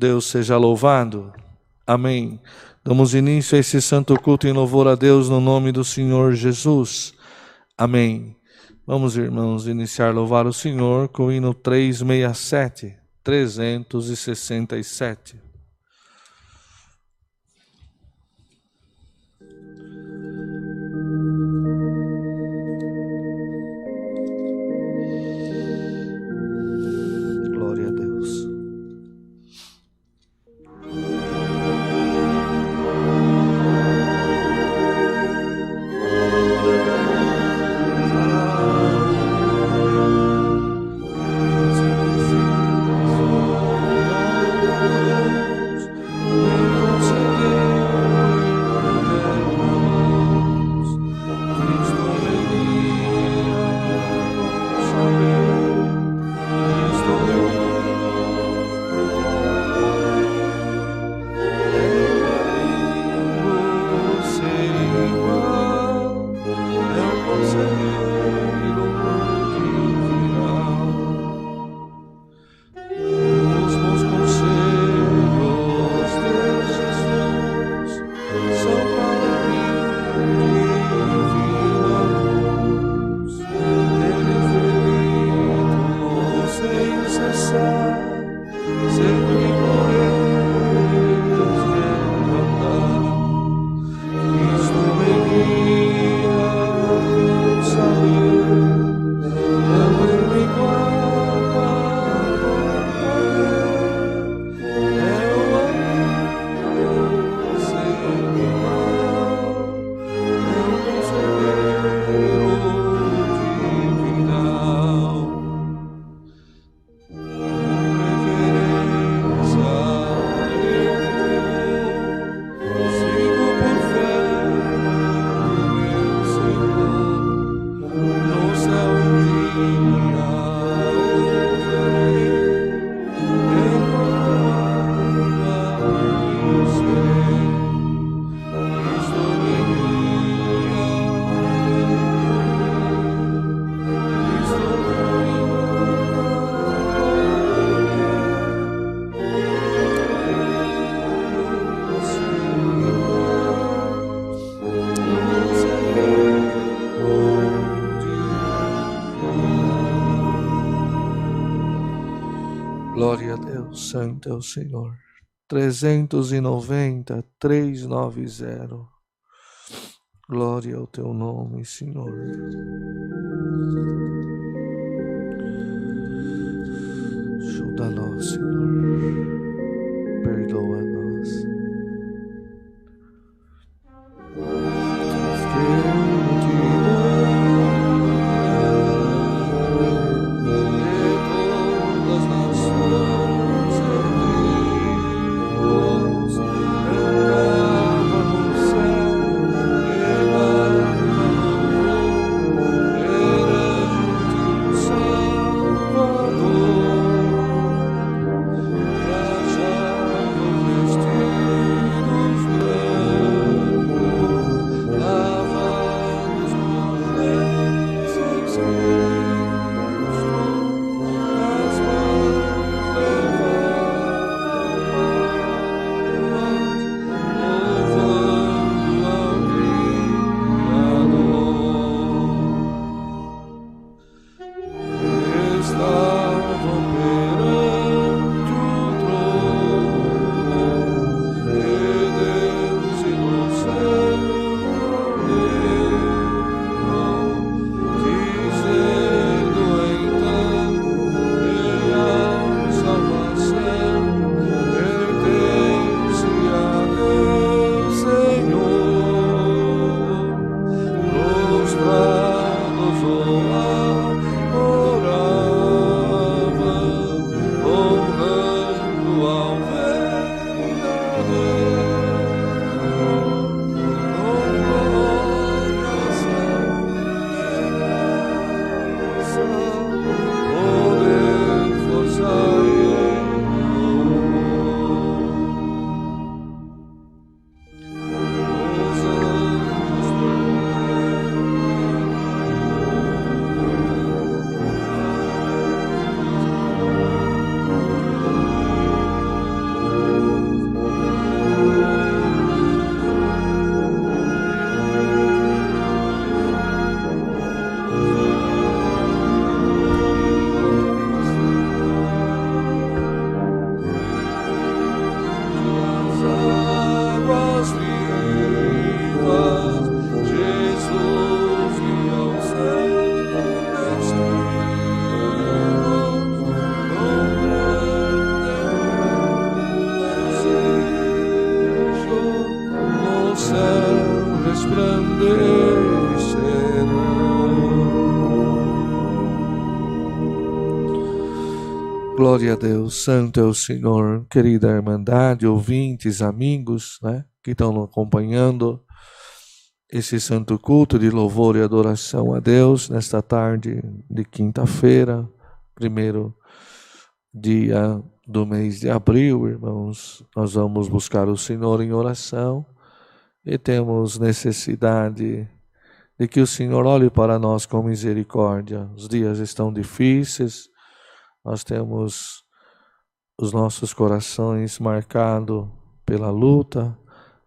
Deus seja louvado. Amém. Damos início a esse santo culto em louvor a Deus no nome do Senhor Jesus. Amém. Vamos, irmãos, iniciar a louvar o Senhor com o hino 367, 367. Glória a Deus. santo é o Senhor. 390, 390. Glória ao teu nome, Senhor. Ajuda-nos, Senhor. Perdoa-nos. Glória a Deus, santo é o Senhor. Querida Irmandade, ouvintes, amigos, né, que estão acompanhando esse santo culto de louvor e adoração a Deus nesta tarde de quinta-feira, primeiro dia do mês de abril, irmãos. Nós vamos buscar o Senhor em oração e temos necessidade de que o Senhor olhe para nós com misericórdia. Os dias estão difíceis, nós temos os nossos corações marcados pela luta,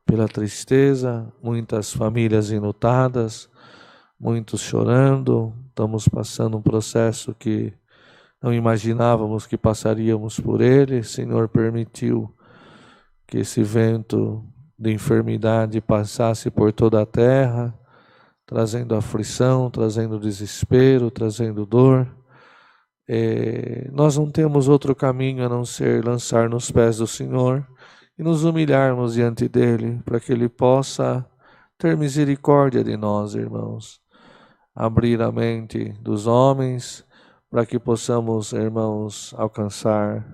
pela tristeza, muitas famílias enlutadas, muitos chorando. Estamos passando um processo que não imaginávamos que passaríamos por ele. O Senhor permitiu que esse vento de enfermidade passasse por toda a terra, trazendo aflição, trazendo desespero, trazendo dor. Nós não temos outro caminho a não ser lançar nos pés do Senhor e nos humilharmos diante dele, para que ele possa ter misericórdia de nós, irmãos. Abrir a mente dos homens, para que possamos, irmãos, alcançar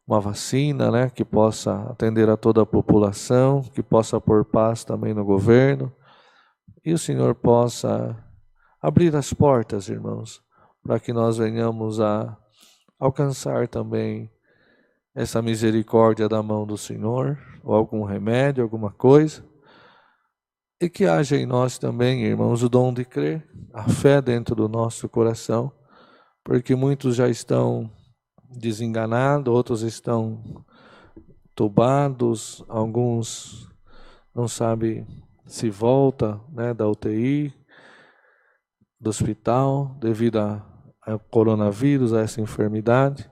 uma vacina, né, que possa atender a toda a população, que possa pôr paz também no governo, e o Senhor possa abrir as portas, irmãos, para que nós venhamos a alcançar também essa misericórdia da mão do Senhor, ou algum remédio, alguma coisa, e que haja em nós também, irmãos, o dom de crer, a fé dentro do nosso coração, porque muitos já estão desenganados, outros estão tubados, alguns não sabem se volta, né, da UTI, do hospital, devido ao coronavírus, a essa enfermidade.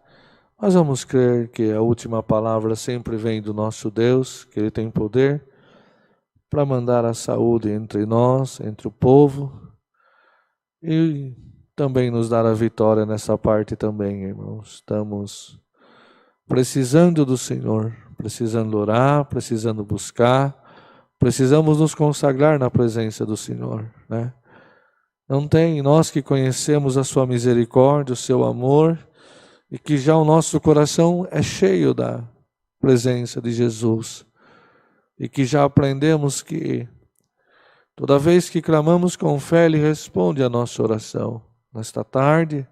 Mas vamos crer que a última palavra sempre vem do nosso Deus, que Ele tem poder para mandar a saúde entre nós, entre o povo, e também nos dar a vitória nessa parte também, irmãos. Estamos precisando do Senhor, precisando orar, precisando buscar, precisamos nos consagrar na presença do Senhor, né? Não tem, nós que conhecemos a sua misericórdia, o seu amor, e que já o nosso coração é cheio da presença de Jesus, e que já aprendemos que toda vez que clamamos com fé, Ele responde a nossa oração. Nesta tarde,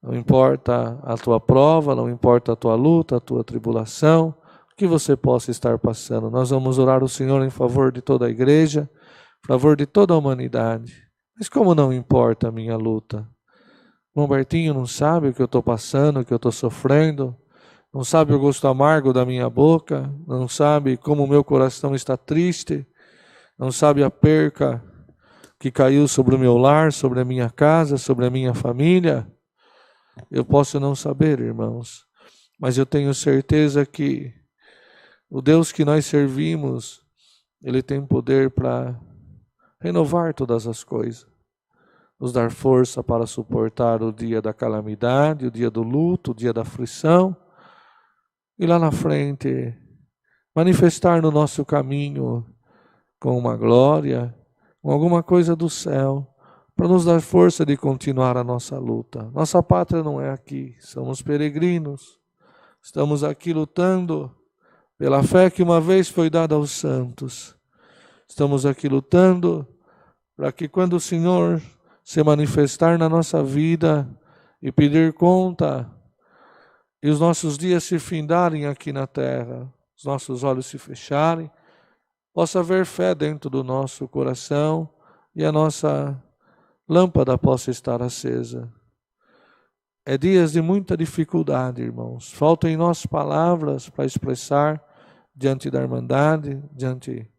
não importa a tua prova, não importa a tua luta, a tua tribulação, o que você possa estar passando, nós vamos orar ao Senhor em favor de toda a igreja, em favor de toda a humanidade. Mas como não importa a minha luta? O Bertinho não sabe o que eu estou passando, o que eu estou sofrendo, não sabe o gosto amargo da minha boca, não sabe como o meu coração está triste, não sabe a perca que caiu sobre o meu lar, sobre a minha casa, sobre a minha família. Eu posso não saber, irmãos, mas eu tenho certeza que o Deus que nós servimos, Ele tem poder para renovar todas as coisas, nos dar força para suportar o dia da calamidade, o dia do luto, o dia da aflição, e lá na frente manifestar no nosso caminho com uma glória, com alguma coisa do céu, para nos dar força de continuar a nossa luta. Nossa pátria não é aqui, somos peregrinos, estamos aqui lutando pela fé que uma vez foi dada aos santos. Estamos aqui lutando para que quando o Senhor se manifestar na nossa vida e pedir conta, e os nossos dias se findarem aqui na terra, os nossos olhos se fecharem, possa haver fé dentro do nosso coração e a nossa lâmpada possa estar acesa. É dias de muita dificuldade, irmãos. Faltam em nós palavras para expressar diante da Irmandade, diante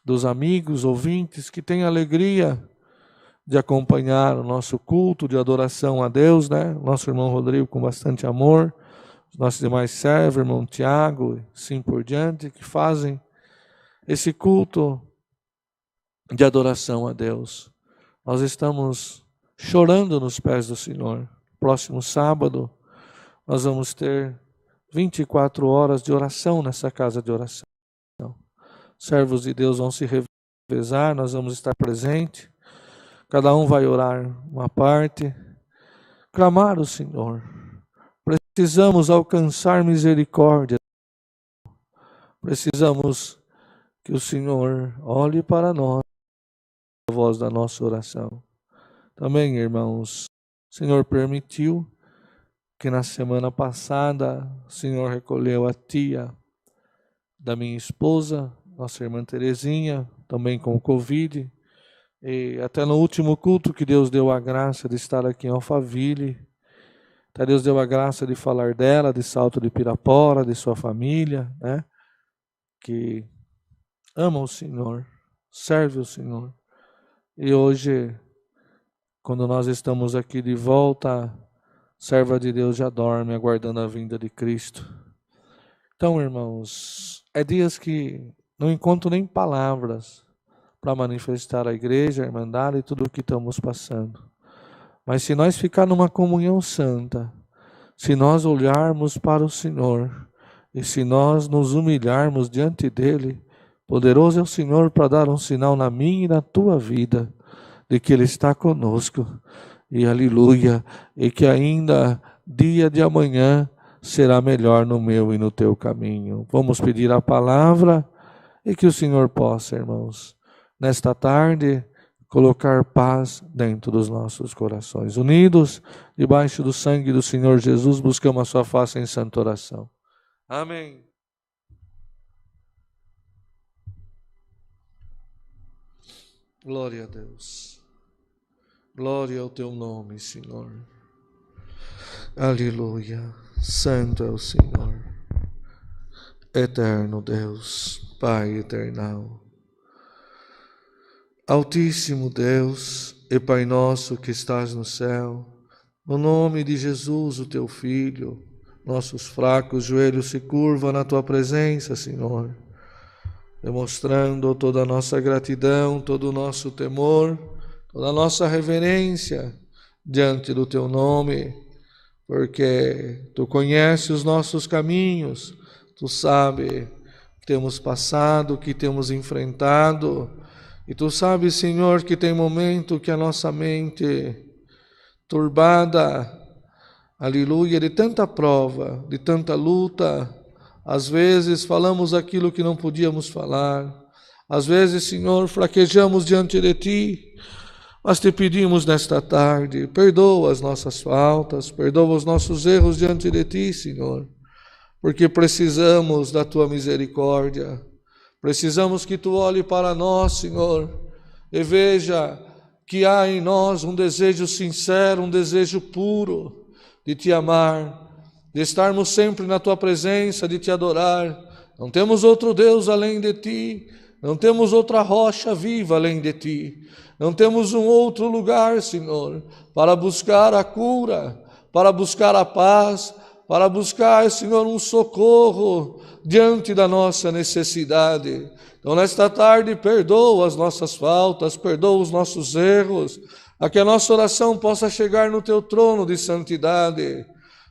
dos amigos, ouvintes, que têm alegria de acompanhar o nosso culto de adoração a Deus, né? Nosso irmão Rodrigo com bastante amor, os nossos demais servos, irmão Tiago, assim por diante, que fazem esse culto de adoração a Deus. Nós estamos chorando nos pés do Senhor. Próximo sábado, nós vamos ter 24 horas de oração nessa casa de oração. Servos de Deus vão se revezar, nós vamos estar presentes. Cada um vai orar uma parte. Clamar o Senhor. Precisamos alcançar misericórdia. Precisamos que o Senhor olhe para nós, a voz da nossa oração. Também, irmãos, o Senhor permitiu que na semana passada o Senhor recolheu a tia da minha esposa, nossa irmã Terezinha, também com o Covid, e até no último culto que Deus deu a graça de estar aqui em Alphaville, até Deus deu a graça de falar dela, de Salto de Pirapora, de sua família, né? Que ama o Senhor, serve o Senhor. E hoje, quando nós estamos aqui de volta, a serva de Deus já dorme, aguardando a vinda de Cristo. Então, irmãos, é dias que não encontro nem palavras para manifestar a igreja, a irmandade e tudo o que estamos passando. Mas se nós ficar numa comunhão santa, se nós olharmos para o Senhor e se nós nos humilharmos diante dEle, poderoso é o Senhor para dar um sinal na minha e na tua vida, de que Ele está conosco, e aleluia, e que ainda dia de amanhã será melhor no meu e no teu caminho. Vamos pedir a palavra e que o Senhor possa, irmãos, nesta tarde, colocar paz dentro dos nossos corações. Unidos, debaixo do sangue do Senhor Jesus, buscamos a sua face em santa oração. Amém. Glória a Deus. Glória ao teu nome, Senhor. Aleluia. Santo é o Senhor. Eterno Deus, Pai eternal. Altíssimo Deus e Pai nosso que estás no céu, no nome de Jesus, o teu Filho, nossos fracos joelhos se curvam na tua presença, Senhor, demonstrando toda a nossa gratidão, todo o nosso temor, toda a nossa reverência diante do teu nome, porque tu conheces os nossos caminhos, tu sabes o que temos passado, o que temos enfrentado, e tu sabes, Senhor, que tem momento que a nossa mente turbada, aleluia, de tanta prova, de tanta luta, às vezes falamos aquilo que não podíamos falar, às vezes, Senhor, fraquejamos diante de Ti, mas Te pedimos nesta tarde, perdoa as nossas faltas, perdoa os nossos erros diante de Ti, Senhor, porque precisamos da Tua misericórdia, precisamos que Tu olhe para nós, Senhor, e veja que há em nós um desejo sincero, um desejo puro de Te amar, de estarmos sempre na Tua presença, de Te adorar. Não temos outro Deus além de Ti, não temos outra rocha viva além de Ti, não temos um outro lugar, Senhor, para buscar a cura, para buscar a paz, para buscar, Senhor, um socorro diante da nossa necessidade. Então, nesta tarde, perdoa as nossas faltas, perdoa os nossos erros, a que a nossa oração possa chegar no Teu trono de santidade,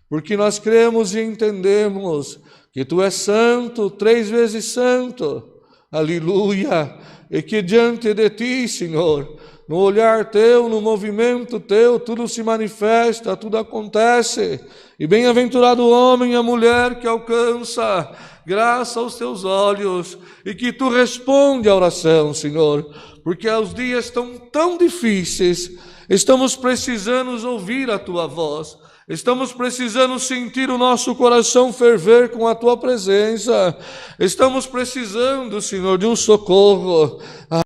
porque nós cremos e entendemos que Tu és santo, 3 vezes santo, aleluia, e que diante de Ti, Senhor, no olhar Teu, no movimento Teu, tudo se manifesta, tudo acontece, e bem-aventurado o homem e a mulher que alcança graça aos Teus olhos, e que Tu responde à oração, Senhor, porque os dias estão tão difíceis, estamos precisando ouvir a Tua voz, estamos precisando sentir o nosso coração ferver com a Tua presença, estamos precisando, Senhor, de um socorro,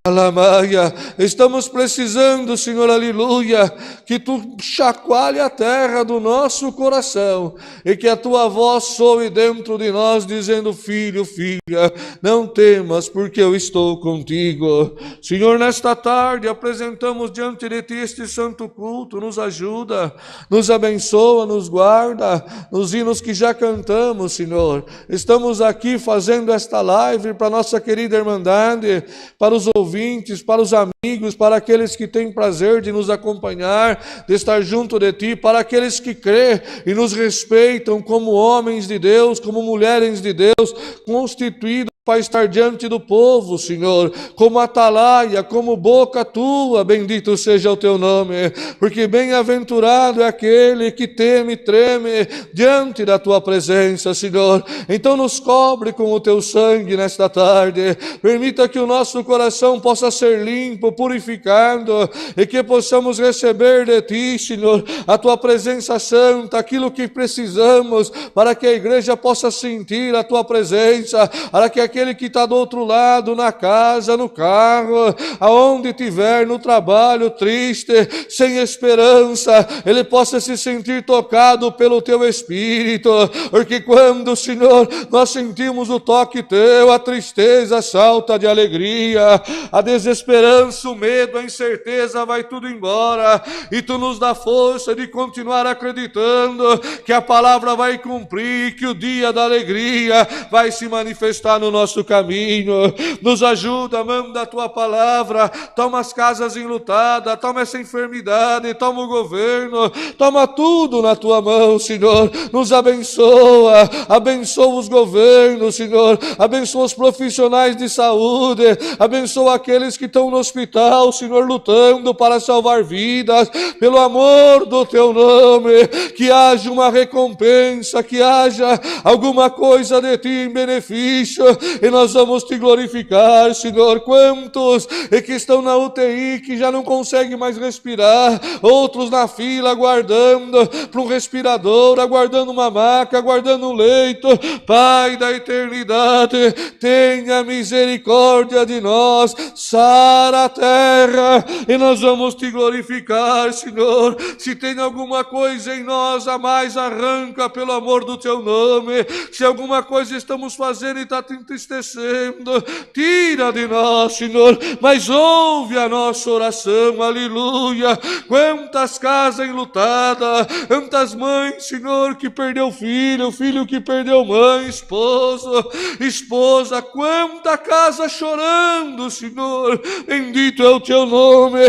alamaia, estamos precisando, Senhor, aleluia, que Tu chacoalhe a terra do nosso coração e que a Tua voz soe dentro de nós dizendo: filho, filha, não temas porque eu estou contigo. Senhor, nesta tarde apresentamos diante de Ti este santo culto, nos ajuda, nos abençoa, nos guarda, nos hinos que já cantamos, Senhor. Estamos aqui fazendo esta live para nossa querida Irmandade, para os ouvintes, para os amigos, para aqueles que têm prazer de nos acompanhar, de estar junto de Ti, para aqueles que crêem e nos respeitam como homens de Deus, como mulheres de Deus, constituídos para estar diante do povo, Senhor, como atalaia, como boca Tua, bendito seja o Teu nome, porque bem-aventurado é aquele que teme e treme diante da Tua presença, Senhor. Então nos cobre com o Teu sangue nesta tarde, permita que o nosso coração possa ser limpo, purificado, e que possamos receber de Ti, Senhor, a Tua presença santa, aquilo que precisamos para que a igreja possa sentir a Tua presença, para que aquele que está do outro lado, na casa, no carro, aonde estiver, no trabalho, triste, sem esperança, ele possa se sentir tocado pelo Teu Espírito, porque quando, Senhor, nós sentimos o toque Teu, a tristeza salta de alegria, a desesperança, o medo, a incerteza vai tudo embora, e Tu nos dá força de continuar acreditando que a palavra vai cumprir, que o dia da alegria vai se manifestar no nosso caminho. Nos ajuda, manda a Tua palavra, toma as casas enlutadas, toma essa enfermidade, toma o governo, toma tudo na Tua mão, Senhor. Nos abençoa, abençoa os governos, Senhor, abençoa os profissionais de saúde, abençoa aqueles que estão no hospital, Senhor, lutando para salvar vidas, pelo amor do Teu nome, que haja uma recompensa, que haja alguma coisa de Ti em benefício, e nós vamos Te glorificar, Senhor. Quantos que estão na UTI, que já não conseguem mais respirar, outros na fila aguardando para um respirador, aguardando uma maca, aguardando um leito. Pai da eternidade, tenha misericórdia de nós, sara a terra, e nós vamos Te glorificar, Senhor. Se tem alguma coisa em nós a mais, arranca pelo amor do Teu nome. Se alguma coisa estamos fazendo e está entristecendo. Tira de nós, Senhor, mas ouve a nossa oração, aleluia. Quantas casas enlutadas, quantas mães, Senhor, que perdeu filho, filho que perdeu mãe, esposa, quanta casa chorando, Senhor. Bendito é o teu nome.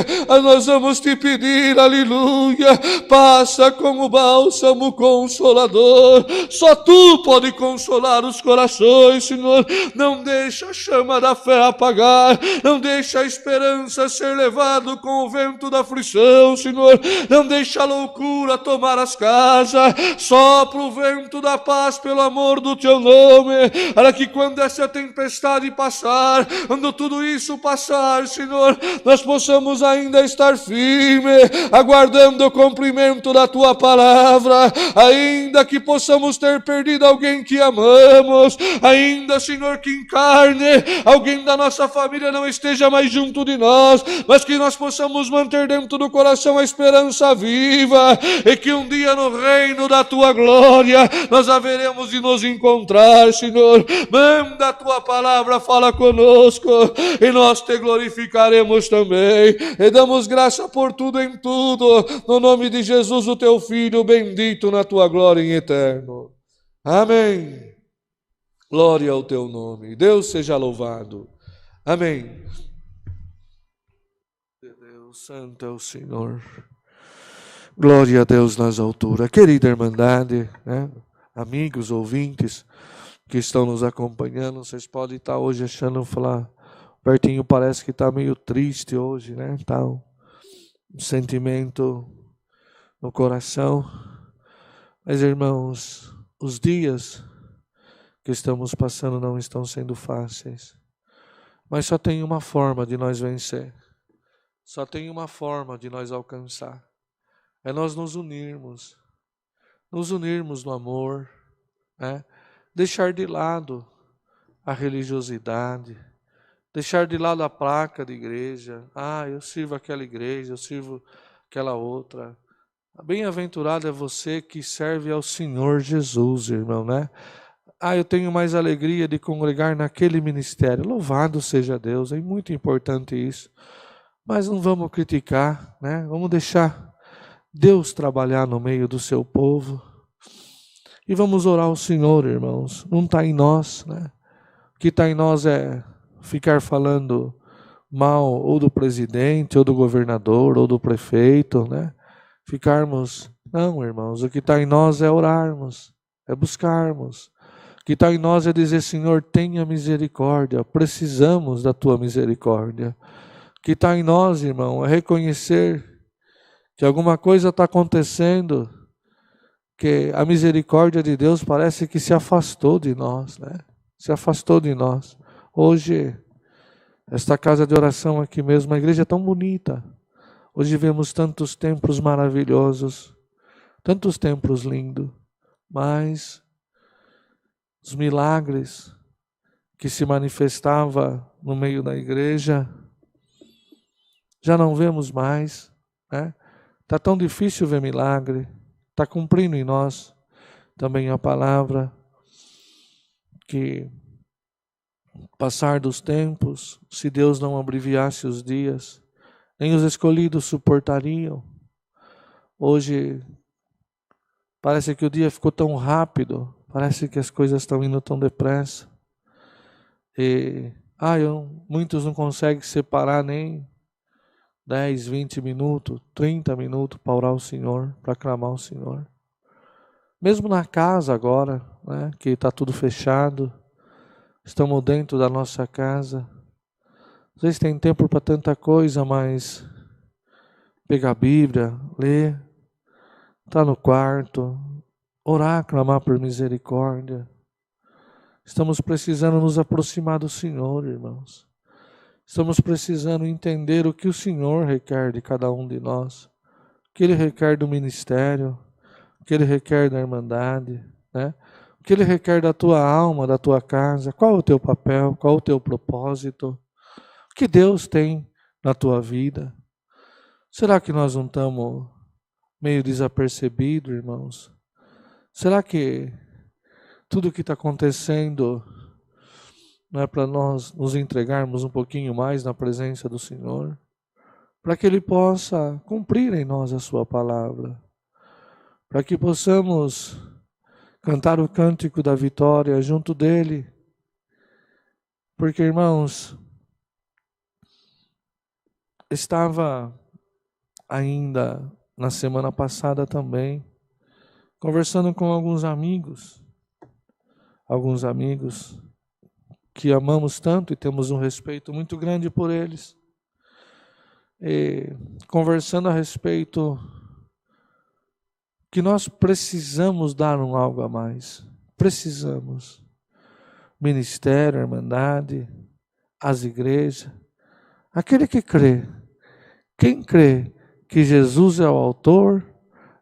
Nós vamos te pedir, aleluia, passa como bálsamo consolador. Só tu pode consolar os corações, Senhor. Não deixa a chama da fé apagar, não deixa a esperança ser levado com o vento da aflição, Senhor. Não deixa a loucura tomar as casas. Sopra o vento da paz pelo amor do teu nome, para que quando essa tempestade passar, quando tudo isso passar, Senhor, nós possamos ainda estar firmes, aguardando o cumprimento da tua palavra, ainda que possamos ter perdido alguém que amamos, ainda, Senhor, que em carne alguém da nossa família não esteja mais junto de nós, mas que nós possamos manter dentro do coração a esperança viva, e que um dia no reino da tua glória nós haveremos de nos encontrar, Senhor. Manda a tua palavra, fala conosco, e nós te glorificaremos também, e damos graça por tudo em tudo, no nome de Jesus, o teu Filho, bendito na tua glória em eterno. Amém. Glória ao teu nome. Deus seja louvado. Amém. Deus santo é o Senhor. Glória a Deus nas alturas. Querida irmandade, né? Amigos, ouvintes que estão nos acompanhando, vocês podem estar hoje achando, falar, Bertinho parece que está meio triste hoje, né? Tá um sentimento no coração. Mas, irmãos, os dias que estamos passando não estão sendo fáceis. Mas só tem uma forma de nós vencer. Só tem uma forma de nós alcançar. É nós nos unirmos no amor, né? Deixar de lado a religiosidade, deixar de lado a placa de igreja. Eu sirvo aquela igreja, eu sirvo aquela outra. Bem-aventurado é você que serve ao Senhor Jesus, irmão, né? Eu tenho mais alegria de congregar naquele ministério. Louvado seja Deus, é muito importante isso. Mas não vamos criticar, né? Vamos deixar Deus trabalhar no meio do seu povo. E vamos orar ao Senhor, irmãos. Não está em nós, né? O que está em nós é ficar falando mal ou do presidente, ou do governador, ou do prefeito, né? Não, irmãos, o que está em nós é orarmos, é buscarmos. O que está em nós é dizer, Senhor, tenha misericórdia, precisamos da tua misericórdia. O que está em nós, irmão, é reconhecer que alguma coisa está acontecendo, que a misericórdia de Deus parece que se afastou de nós, né? Se afastou de nós. Hoje, esta casa de oração aqui mesmo, a igreja é tão bonita. Hoje vemos tantos templos maravilhosos, tantos templos lindos, mas os milagres que se manifestava no meio da igreja, já não vemos mais, né? Está tão difícil ver milagre, está cumprindo em nós também a palavra, que passar dos tempos, se Deus não abreviasse os dias, nem os escolhidos suportariam. Hoje, parece que o dia ficou tão rápido, parece que as coisas estão indo tão depressa. E muitos não conseguem separar nem 10, 20 minutos, 30 minutos para orar ao Senhor, para clamar ao Senhor. Mesmo na casa agora, né, que está tudo fechado, estamos dentro da nossa casa. Às vezes tem tempo para tanta coisa, mas pegar a Bíblia, ler, estar no quarto, orar, clamar por misericórdia. Estamos precisando nos aproximar do Senhor, irmãos. Estamos precisando entender o que o Senhor requer de cada um de nós. O que Ele requer do ministério, o que Ele requer da irmandade, né? O que Ele requer da tua alma, da tua casa. Qual é o teu papel, qual é o teu propósito? O que Deus tem na tua vida? Será que nós não estamos meio desapercebidos, irmãos? Será que tudo o que está acontecendo não é para nós nos entregarmos um pouquinho mais na presença do Senhor, para que Ele possa cumprir em nós a Sua palavra, para que possamos cantar o cântico da vitória junto dEle, porque, irmãos, estava ainda na semana passada também, conversando com alguns amigos que amamos tanto e temos um respeito muito grande por eles, e conversando a respeito que nós precisamos dar algo a mais, precisamos, ministério, irmandade, as igrejas, aquele que crê, quem crê que Jesus é o autor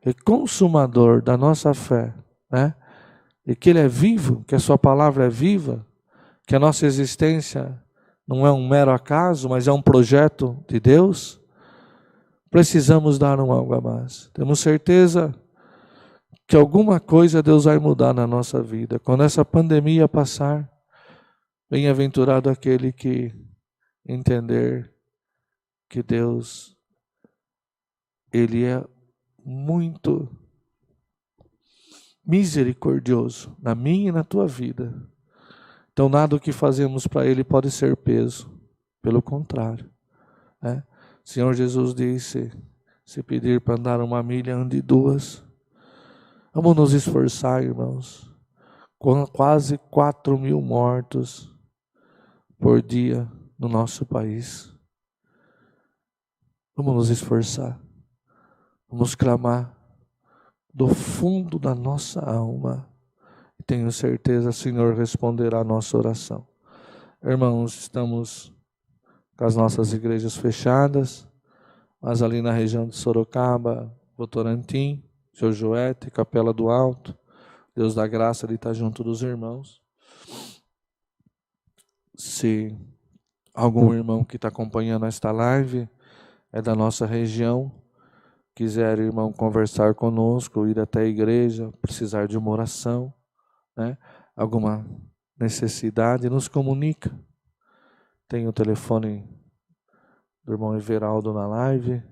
e consumador da nossa fé, né? E que Ele é vivo, que a Sua palavra é viva, que a nossa existência não é um mero acaso, mas é um projeto de Deus, precisamos dar algo a mais. Temos certeza que alguma coisa Deus vai mudar na nossa vida. Quando essa pandemia passar, bem-aventurado aquele que entender que Deus, Ele é muito misericordioso na minha e na tua vida. Então nada do que fazemos para Ele pode ser peso. Pelo contrário, né? O Senhor Jesus disse, se pedir para andar 1 milha, ande 2. Vamos nos esforçar, irmãos. Com quase 4.000 mortos por dia no nosso país. Vamos nos esforçar. Vamos clamar do fundo da nossa alma. E tenho certeza, o Senhor responderá a nossa oração. Irmãos, estamos com as nossas igrejas fechadas, mas ali na região de Sorocaba, Votorantim, Jojoete, Capela do Alto, Deus da graça de estar junto dos irmãos. Se algum irmão que está acompanhando esta live é da nossa região, quiser, irmão, conversar conosco, ir até a igreja, precisar de uma oração, né? Alguma necessidade, nos comunica. Tem o telefone do irmão Everaldo na live.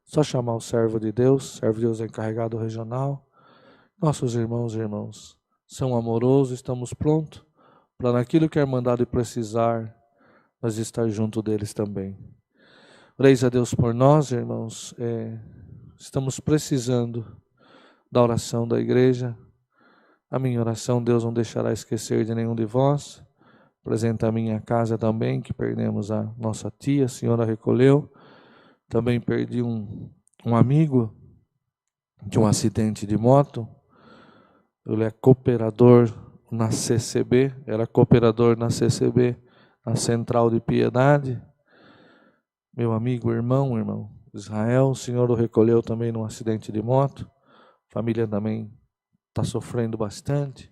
Só chamar o servo de Deus encarregado regional. Nossos irmãos e irmãs são amorosos, estamos prontos para naquilo que é mandado e precisar, nós estar junto deles também. Oreis a Deus por nós, irmãos. Estamos precisando da oração da igreja. A minha oração Deus não deixará esquecer de nenhum de vós. Apresenta a minha casa também, que perdemos a nossa tia, a senhora recolheu. Também perdi um amigo de um acidente de moto. Ele é cooperador na CCB, era cooperador na CCB, na Central de Piedade. Meu amigo, irmão Israel, o senhor o recolheu também num acidente de moto. A família também está sofrendo bastante.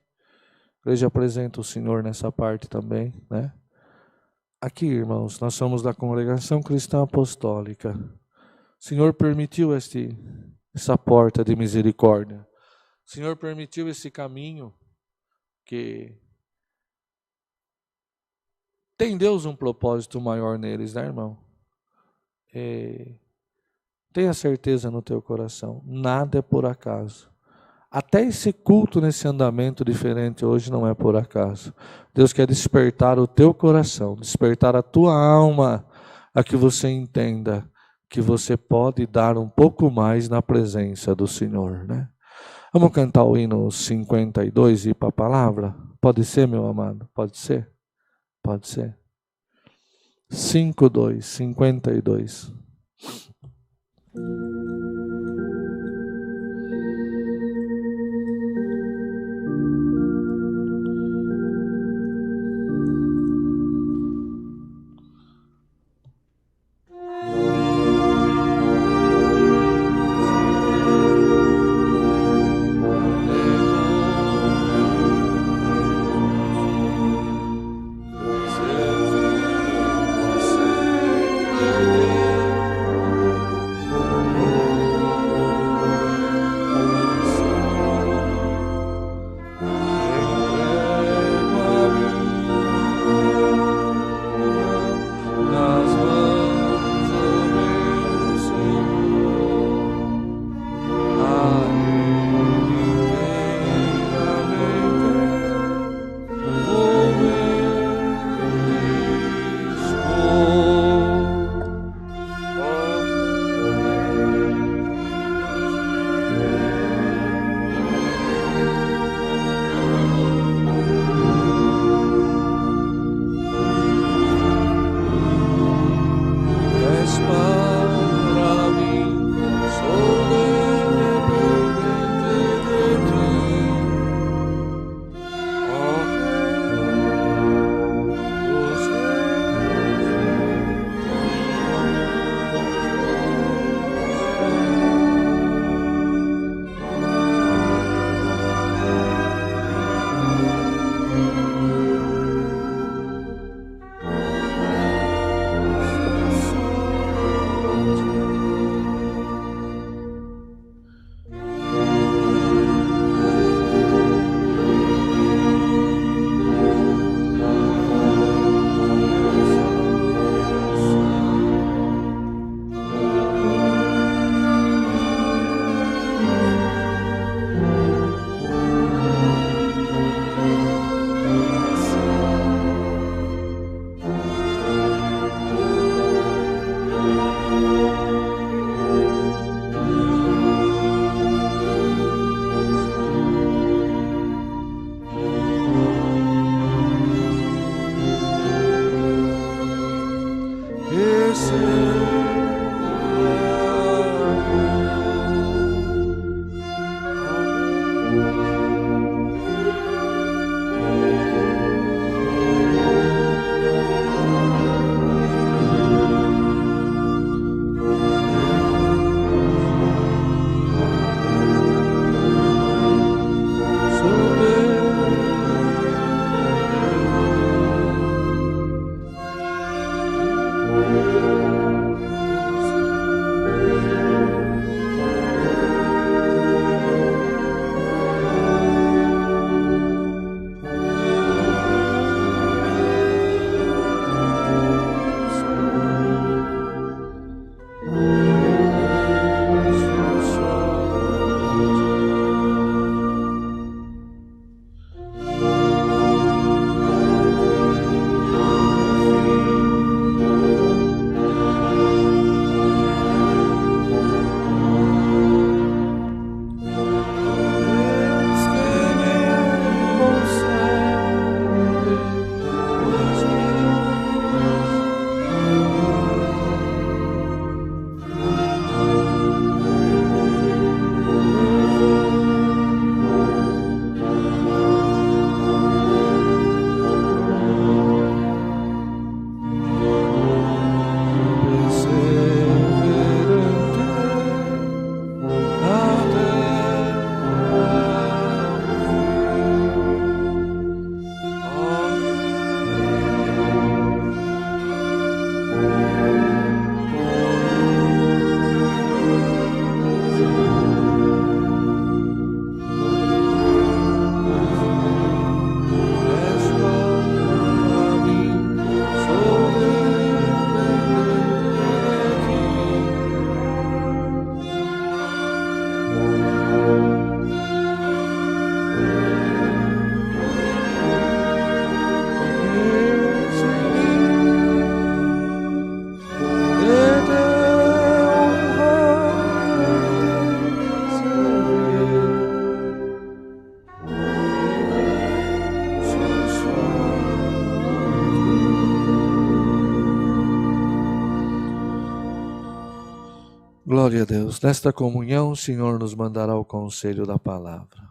A igreja apresenta o Senhor nessa parte também, né? Aqui, irmãos, nós somos da Congregação Cristã Apostólica. O Senhor permitiu essa porta de misericórdia. O Senhor permitiu esse caminho que tem Deus um propósito maior neles, né, irmão? Tenha certeza no teu coração, nada é por acaso. Até esse culto nesse andamento diferente hoje não é por acaso. Deus quer despertar o teu coração, despertar a tua alma, a que você entenda que você pode dar um pouco mais na presença do Senhor, né? Vamos cantar o hino 52 e ir para a palavra? Pode ser, meu amado? Pode ser? Pode ser. 52. Glória a Deus. Nesta comunhão, o Senhor nos mandará o conselho da palavra.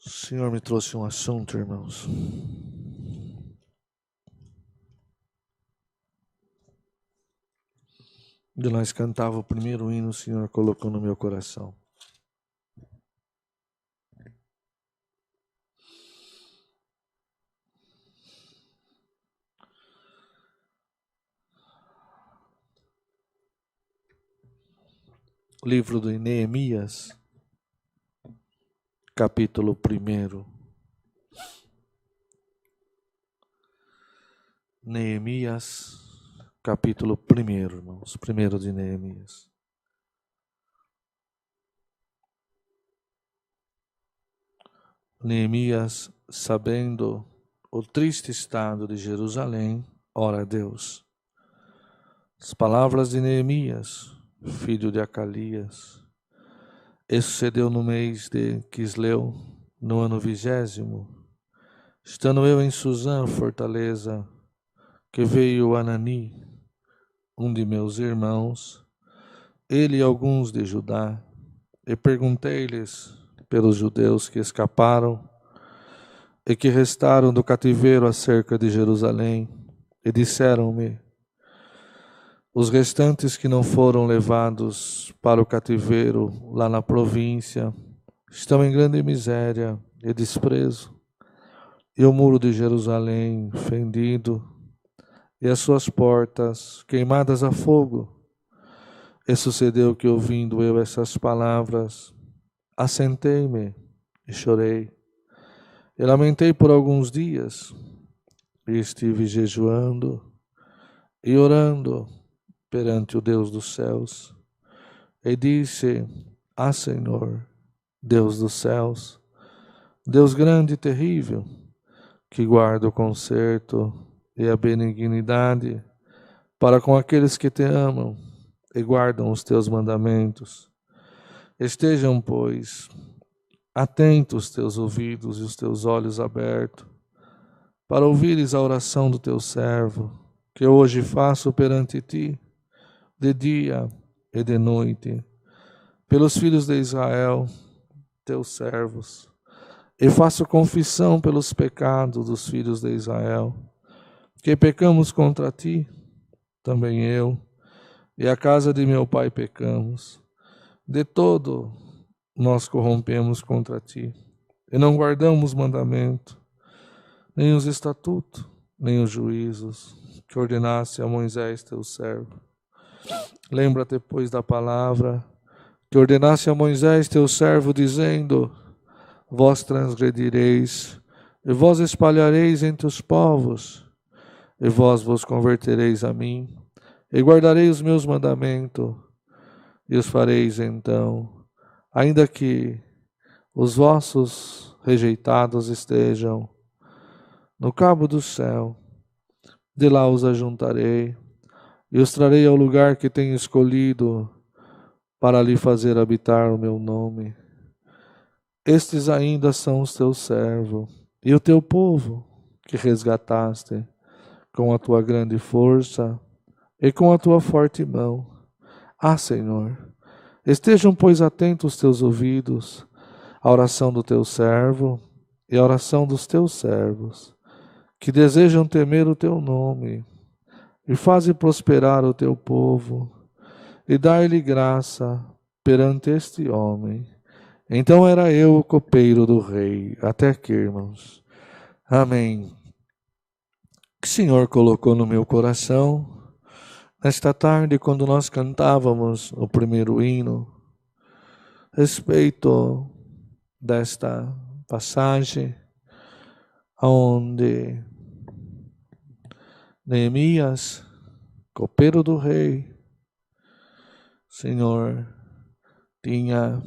O Senhor me trouxe um assunto, irmãos. De nós cantava o primeiro hino, o Senhor colocou no meu coração. O livro de Neemias, capítulo 1. Neemias, capítulo 1, irmãos. Primeiro de Neemias. Neemias, sabendo o triste estado de Jerusalém, ora a Deus. As palavras de Neemias, filho de Acalias. Isso sucedeu no mês de Quisleu, no ano 20º, estando eu em Suzã, fortaleza, que veio Anani, um de meus irmãos, ele e alguns de Judá, e perguntei-lhes pelos judeus que escaparam e que restaram do cativeiro acerca de Jerusalém, e disseram-me: os restantes que não foram levados para o cativeiro lá na província estão em grande miséria e desprezo, e o muro de Jerusalém fendido, e as suas portas queimadas a fogo. E sucedeu que, ouvindo eu essas palavras, assentei-me e chorei, e lamentei por alguns dias, e estive jejuando e orando perante o Deus dos céus. E disse: Ah, Senhor, Deus dos céus, Deus grande e terrível, que guarda o conserto e a benignidade para com aqueles que te amam e guardam os teus mandamentos. Estejam, pois, atentos os teus ouvidos e os teus olhos abertos, para ouvires a oração do teu servo, que eu hoje faço perante ti, de dia e de noite, pelos filhos de Israel, teus servos, e faço confissão pelos pecados dos filhos de Israel, que pecamos contra ti, também eu, e a casa de meu pai pecamos. De todo nós corrompemos contra ti, e não guardamos os mandamentos, nem os estatutos, nem os juízos, que ordenaste a Moisés teu servo. Lembra-te, pois, da palavra que ordenaste a Moisés teu servo, dizendo: Vós transgredireis, e vós espalhareis entre os povos, e vós vos convertereis a mim, e guardareis os meus mandamentos, e os fareis então, ainda que os vossos rejeitados estejam no cabo do céu, de lá os ajuntarei, e os trarei ao lugar que tenho escolhido, para ali fazer habitar o meu nome. Estes ainda são os teus servos, e o teu povo, que resgataste com a tua grande força e com a tua forte mão. Ah, Senhor, estejam, pois, atentos os teus ouvidos à oração do teu servo e à oração dos teus servos, que desejam temer o teu nome, e faze prosperar o teu povo, e dai-lhe graça perante este homem. Então era eu o copeiro do rei. Até aqui, irmãos. Amém. O Senhor colocou no meu coração, nesta tarde, quando nós cantávamos o primeiro hino, respeito desta passagem, onde Neemias, copeiro do rei, Senhor, tinha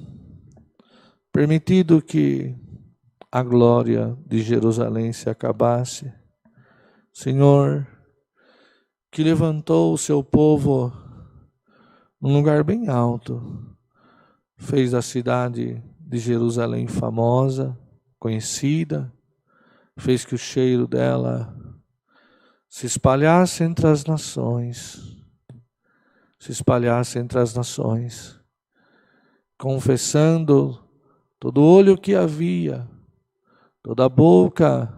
permitido que a glória de Jerusalém se acabasse. Senhor, que levantou o seu povo num lugar bem alto, fez a cidade de Jerusalém famosa, conhecida, fez que o cheiro dela se espalhasse entre as nações, confessando todo olho que havia, toda boca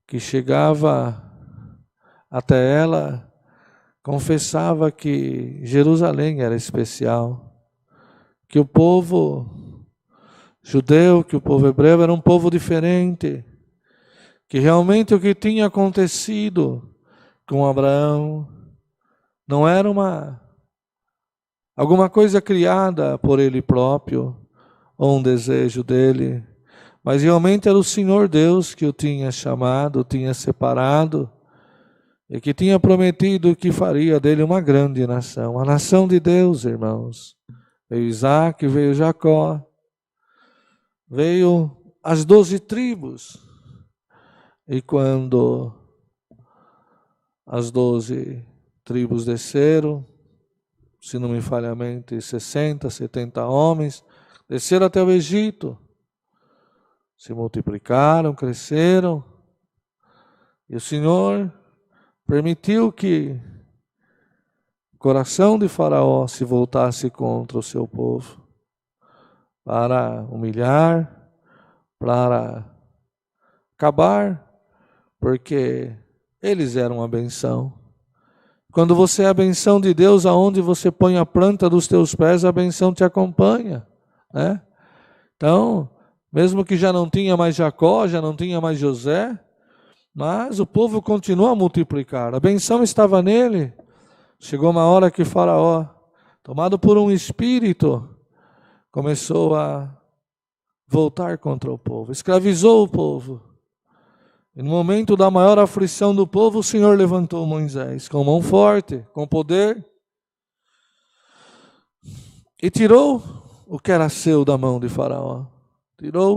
que chegava até ela, confessava que Jerusalém era especial, que o povo judeu, que o povo hebreu era um povo diferente, que realmente o que tinha acontecido com Abraão não era alguma coisa criada por ele próprio, ou um desejo dele, mas realmente era o Senhor Deus que o tinha chamado, tinha separado, e que tinha prometido que faria dele uma grande nação, a nação de Deus, irmãos. Veio Isaac, veio Jacó, veio as 12 tribos, e quando as 12 tribos desceram, se não me falha a mente, 60, 70 homens, desceram até o Egito, se multiplicaram, cresceram, e o Senhor permitiu que o coração de Faraó se voltasse contra o seu povo, para humilhar, para acabar, porque eles eram a benção. Quando você é a benção de Deus, aonde você põe a planta dos teus pés, a benção te acompanha, né? Então, mesmo que já não tinha mais Jacó, já não tinha mais José, mas o povo continua a multiplicar. A benção estava nele. Chegou uma hora que Faraó, tomado por um espírito, começou a voltar contra o povo, escravizou o povo. E no momento da maior aflição do povo, o Senhor levantou Moisés com mão forte, com poder, e tirou o que era seu da mão de Faraó.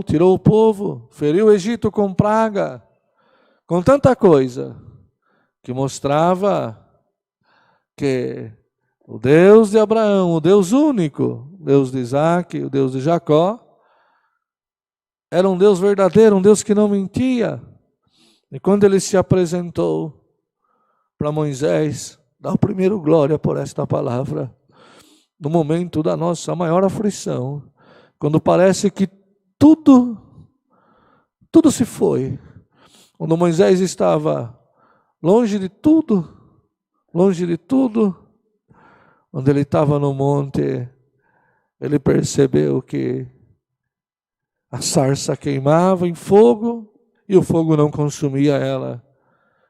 Tirou o povo, feriu o Egito com praga, com tanta coisa, que mostrava que o Deus de Abraão, o Deus único, o Deus de Isaac, o Deus de Jacó, era um Deus verdadeiro, um Deus que não mentia. E quando ele se apresentou para Moisés, dá o primeiro glória por esta palavra, no momento da nossa maior aflição, quando parece que tudo se foi, quando Moisés estava longe de tudo, quando ele estava no monte, ele percebeu que a sarça queimava em fogo e o fogo não consumia ela.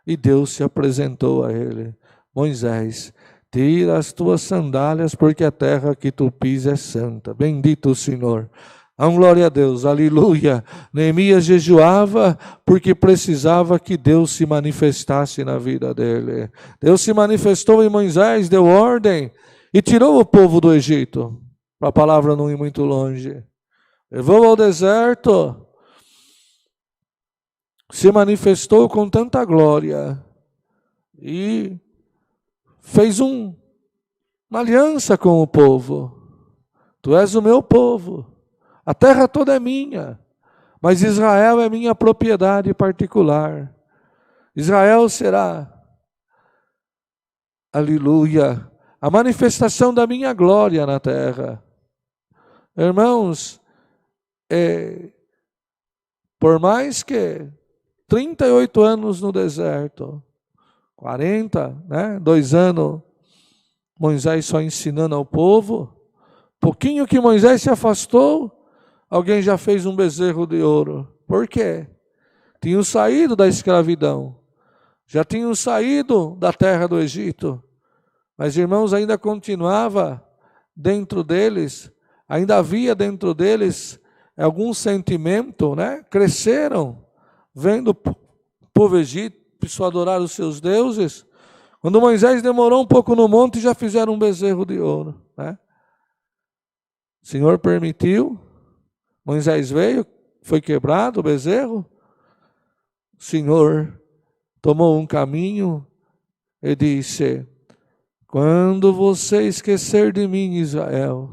E Deus se apresentou a ele: Moisés, tira as tuas sandálias, porque a terra que tu pisas é santa. Bendito o Senhor. Glória a Deus, aleluia. Neemias jejuava porque precisava que Deus se manifestasse na vida dele. Deus se manifestou em Moisés, deu ordem e tirou o povo do Egito, para a palavra não ir muito longe. Levou ao deserto, se manifestou com tanta glória e fez uma aliança com o povo. Tu és o meu povo, a terra toda é minha, mas Israel é minha propriedade particular. Israel será, aleluia, a manifestação da minha glória na terra. Irmãos, por mais que 38 anos no deserto, 40, 2 anos, Moisés só ensinando ao povo, pouquinho que Moisés se afastou, alguém já fez um bezerro de ouro. Por quê? Tinham saído da escravidão, já tinham saído da terra do Egito, mas irmãos, ainda continuava dentro deles, ainda havia dentro deles algum sentimento, cresceram, vendo o povo egípcio adorar os seus deuses. Quando Moisés demorou um pouco no monte, já fizeram um bezerro de ouro. O Senhor permitiu, Moisés veio, foi quebrado o bezerro, o Senhor tomou um caminho e disse: quando você esquecer de mim, Israel,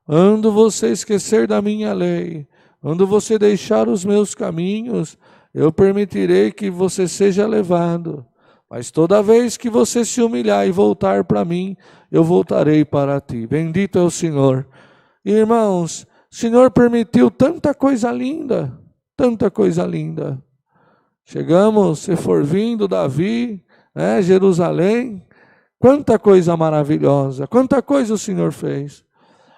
quando você esquecer da minha lei, quando você deixar os meus caminhos, eu permitirei que você seja levado. Mas toda vez que você se humilhar e voltar para mim, eu voltarei para ti. Bendito é o Senhor. Irmãos, o Senhor permitiu tanta coisa linda, tanta coisa linda. Chegamos, se for vindo Davi, Jerusalém, quanta coisa maravilhosa, quanta coisa o Senhor fez.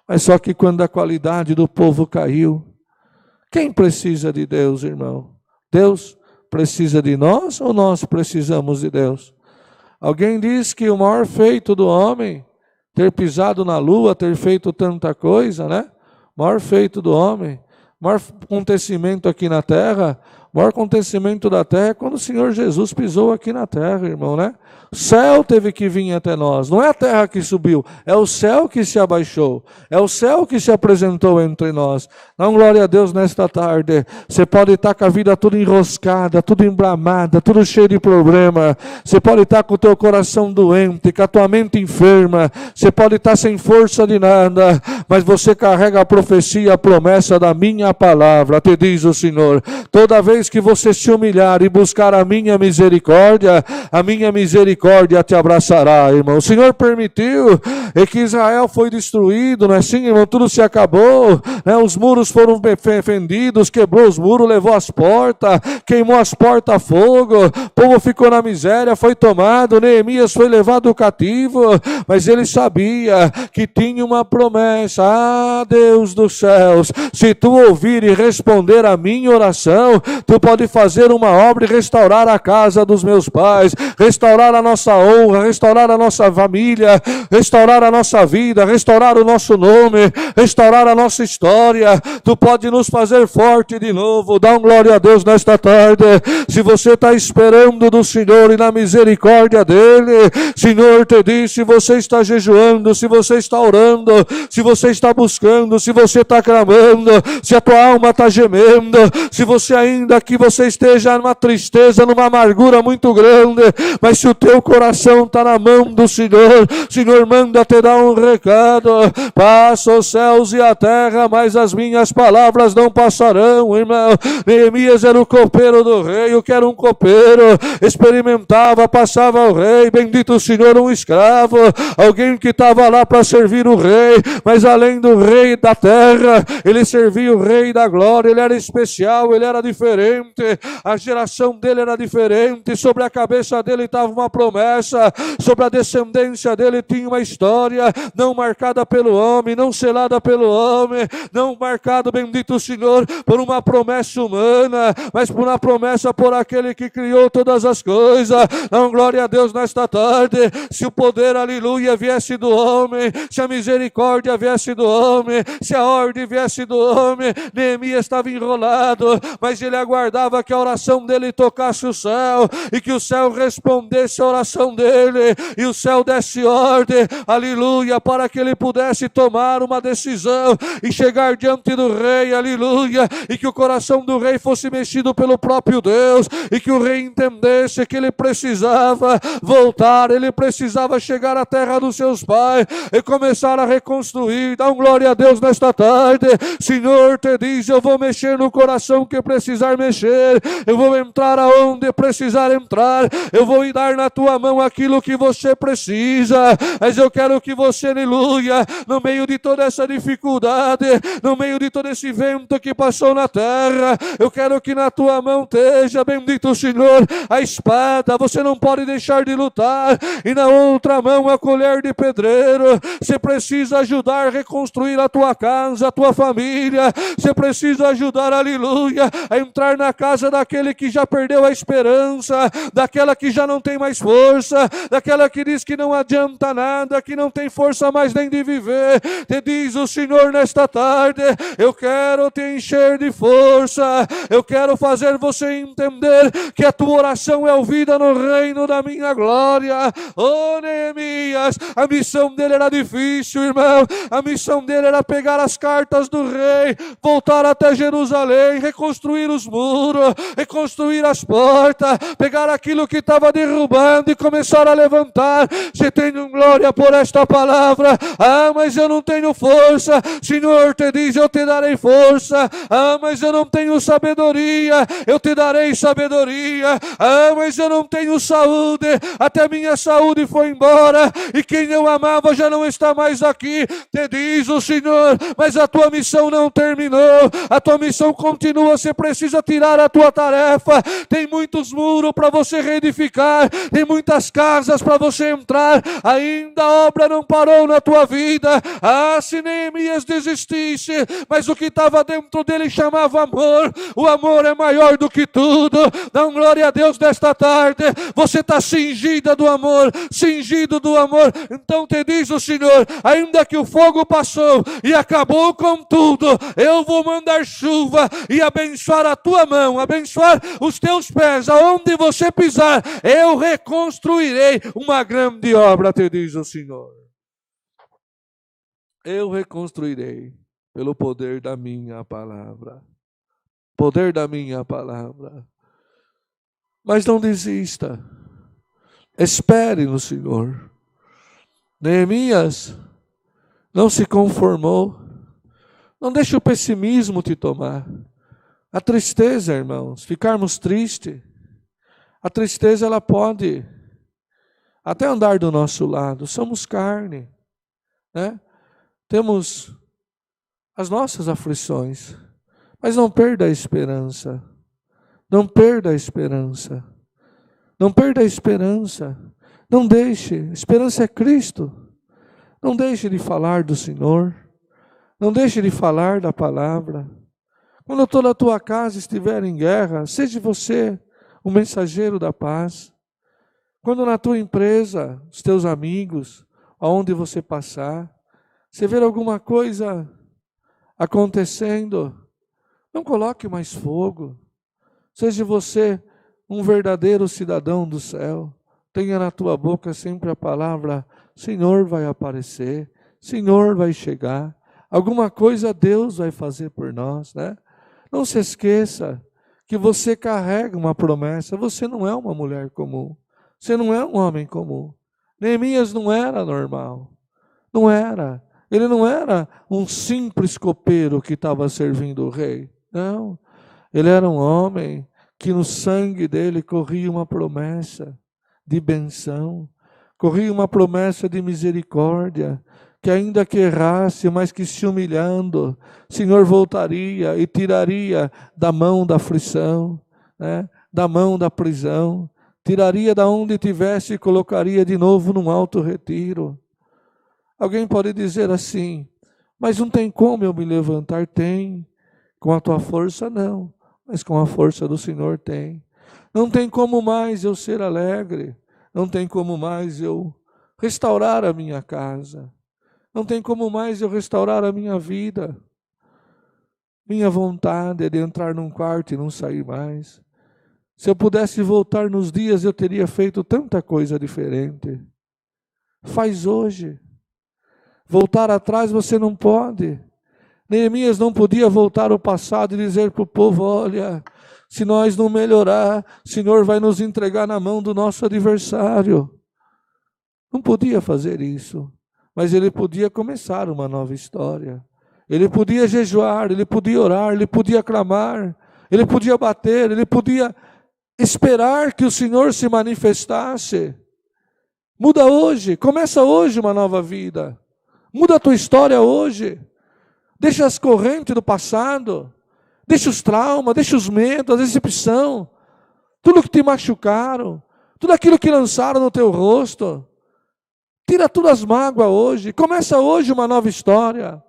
Mas só que quando a qualidade do povo caiu, quem precisa de Deus, irmão? Deus precisa de nós ou nós precisamos de Deus? Alguém diz que o maior feito do homem, ter pisado na lua, ter feito tanta coisa, O maior feito do homem, o maior acontecimento aqui na terra, o maior acontecimento da terra é quando o Senhor Jesus pisou aqui na terra, irmão, O céu teve que vir até nós, não é a terra que subiu, é o céu que se abaixou, é o céu que se apresentou entre nós. Dá glória a Deus nesta tarde. Você pode estar com a vida toda enroscada, tudo embramada, tudo cheio de problema, você pode estar com o teu coração doente, com a tua mente enferma, você pode estar sem força de nada, mas você carrega a profecia, a promessa da minha palavra. Te diz o Senhor: toda vez que você se humilhar e buscar a minha misericórdia te abraçará, irmão. O Senhor permitiu que Israel foi destruído, não é assim, irmão? Tudo se acabou, os muros foram fendidos, quebrou os muros, levou as portas, queimou as portas a fogo, o povo ficou na miséria, foi tomado, Neemias foi levado cativo, mas ele sabia que tinha uma promessa. Deus dos céus, se tu ouvir e responder a minha oração, Tu pode fazer uma obra e restaurar a casa dos meus pais, restaurar a nossa honra, restaurar a nossa família, restaurar a nossa vida, restaurar o nosso nome, restaurar a nossa história. Tu pode nos fazer forte de novo. Dá glória a Deus nesta tarde. Se você está esperando do Senhor e na misericórdia dele, Senhor te diz, se você está jejuando, se você está orando, se você está buscando, se você está clamando, se a tua alma está gemendo, se você ainda que você esteja numa tristeza, numa amargura muito grande, mas se o teu coração está na mão do Senhor, o Senhor manda te dar um recado: passa os céus e a terra, mas as minhas palavras não passarão, irmão. Neemias era o copeiro do rei, o que era um copeiro, experimentava, passava ao rei, bendito o Senhor, um escravo, alguém que estava lá para servir o rei, mas além do rei da terra, ele servia o rei da glória. Ele era especial, ele era diferente, a geração dele era diferente, sobre a cabeça dele estava uma promessa, sobre a descendência dele tinha uma história, não marcada pelo homem, não selada pelo homem, não marcado, bendito o Senhor, por uma promessa humana, mas por uma promessa por aquele que criou todas as coisas. Dá glória a Deus nesta tarde. Se o poder, aleluia, viesse do homem, se a misericórdia viesse do homem, se a ordem viesse do homem, Neemias estava enrolado, mas ele aguardava que a oração dele tocasse o céu, e que o céu respondesse a oração dele, e o céu desse ordem, aleluia, para que ele pudesse tomar uma decisão, e chegar diante do rei, aleluia, e que o coração do rei fosse mexido pelo próprio Deus, e que o rei entendesse que ele precisava voltar, ele precisava chegar à terra dos seus pais, e começar a reconstruir. Dá glória a Deus nesta tarde. Senhor te diz, eu vou mexer no coração que precisar mexer, eu vou entrar aonde precisar entrar, eu vou dar na tua mão aquilo que você precisa, mas eu quero que você, aleluia, no meio de toda essa dificuldade, no meio de todo esse vento que passou na terra, eu quero que na tua mão esteja, bendito o Senhor, a espada. Você não pode deixar de lutar, e na outra mão a colher de pedreiro. Você precisa ajudar a reconstruir a tua casa, a tua família. Você precisa ajudar, aleluia, a entrar na casa daquele que já perdeu a esperança, daquela que já não tem mais força, daquela que diz que não adianta nada, que não tem força mais nem de viver. Te diz o Senhor nesta tarde: eu quero te encher de força, eu quero fazer você entender que a tua oração é ouvida no reino da minha glória. Oh, Neemias, a missão dele era difícil, irmão. A missão dele era pegar as cartas do rei, voltar até Jerusalém, reconstruir os muros, reconstruir as portas, pegar aquilo que estava derrubando e começar a levantar. Você tem glória por esta palavra. Ah, mas eu não tenho força. Senhor te diz, eu te darei força. Ah, mas eu não tenho sabedoria, eu te darei sabedoria. Ah, mas eu não tenho saúde, até minha saúde foi embora, e quem eu amava já não está mais aqui. Te diz o Senhor, mas a tua missão não terminou, a tua missão continua. Você precisa tirar a tua tarefa. Tem muitos muros para você reedificar, tem muitas casas para você entrar, ainda a obra não parou na tua vida. Ah, se Neemias desistisse, mas o que estava dentro dele chamava amor. O amor é maior do que tudo. Dá glória a Deus nesta tarde. Você está cingida do amor, cingido do amor. Então te diz o Senhor, ainda que o fogo passou e acabou com tudo, eu vou mandar chuva e abençoar a tua mão, abençoar os teus pés, aonde você pisar, eu reconstruirei uma grande obra, te diz o Senhor. Eu reconstruirei pelo poder da minha palavra. Poder da minha palavra. Mas não desista. Espere no Senhor. Neemias não se conformou. Não deixe o pessimismo te tomar. A tristeza, irmãos, ficarmos tristes. A tristeza, ela pode até andar do nosso lado. Somos carne, né? Temos as nossas aflições. Mas não perda a esperança. Não perda a esperança. Não perda a esperança. Não deixe. A esperança é Cristo. Não deixe de falar do Senhor. Não deixe de falar da palavra. Quando toda a tua casa estiver em guerra, seja você o mensageiro da paz. Quando na tua empresa, os teus amigos, aonde você passar, você ver alguma coisa acontecendo, não coloque mais fogo. Seja você um verdadeiro cidadão do céu. Tenha na tua boca sempre a palavra: Senhor vai aparecer, Senhor vai chegar. Alguma coisa Deus vai fazer por nós, né? Não se esqueça que você carrega uma promessa. Você não é uma mulher comum. Você não é um homem comum. Neemias não era normal. Não era. Ele não era um simples copeiro que estava servindo o rei. Não. Ele era um homem que no sangue dele corria uma promessa de benção, corria uma promessa de misericórdia, que ainda que errasse, mas que se humilhando, o Senhor voltaria e tiraria da mão da aflição, né, da mão da prisão, tiraria da onde tivesse e colocaria de novo num alto retiro. Alguém pode dizer assim: mas não tem como eu me levantar? Tem. Com a tua força não, mas com a força do Senhor tem. Não tem como mais eu ser alegre, não tem como mais eu restaurar a minha casa, não tem como mais eu restaurar a minha vida. Minha vontade é de entrar num quarto e não sair mais. Se eu pudesse voltar nos dias, eu teria feito tanta coisa diferente. Faz hoje. Voltar atrás você não pode. Neemias não podia voltar ao passado e dizer para o povo: olha, se nós não melhorar, o Senhor vai nos entregar na mão do nosso adversário. Não podia fazer isso. Mas ele podia começar uma nova história. Ele podia jejuar, ele podia orar, ele podia clamar, ele podia bater, ele podia esperar que o Senhor se manifestasse. Muda hoje, começa hoje uma nova vida. Muda a tua história hoje. Deixa as correntes do passado, deixa os traumas, deixa os medos, a decepção, tudo que te machucaram, tudo aquilo que lançaram no teu rosto. Tira todas as mágoas hoje, começa hoje uma nova história.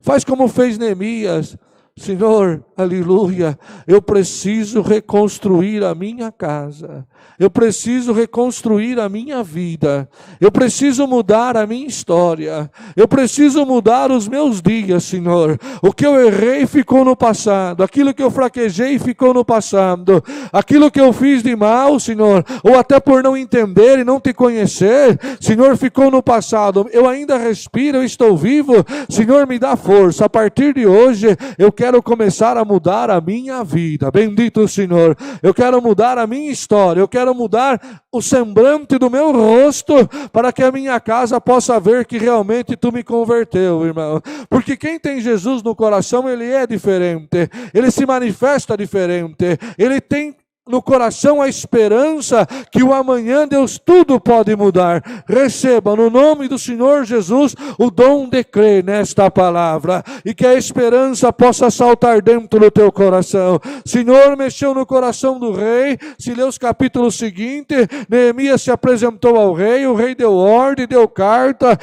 Faz como fez Neemias. Senhor, aleluia, eu preciso reconstruir a minha casa, eu preciso reconstruir a minha vida, eu preciso mudar a minha história, eu preciso mudar os meus dias, Senhor. O que eu errei ficou no passado, aquilo que eu fraquejei ficou no passado, aquilo que eu fiz de mal, Senhor, ou até por não entender e não te conhecer, Senhor, ficou no passado. Eu ainda respiro, eu estou vivo, Senhor, me dá força. A partir de hoje, eu quero começar a mudar a minha vida. Bendito o Senhor. Eu quero mudar a minha história. Eu quero mudar o semblante do meu rosto para que a minha casa possa ver que realmente tu me converteu, irmão. Porque quem tem Jesus no coração, ele é diferente. Ele se manifesta diferente. Ele tem no coração a esperança que o amanhã Deus tudo pode mudar. Receba no nome do Senhor Jesus o dom de crer nesta palavra e que a esperança possa saltar dentro do teu coração. Senhor, mexeu no coração do rei. Se lê os capítulos seguintes, Neemias se apresentou ao rei, o rei deu ordem, deu carta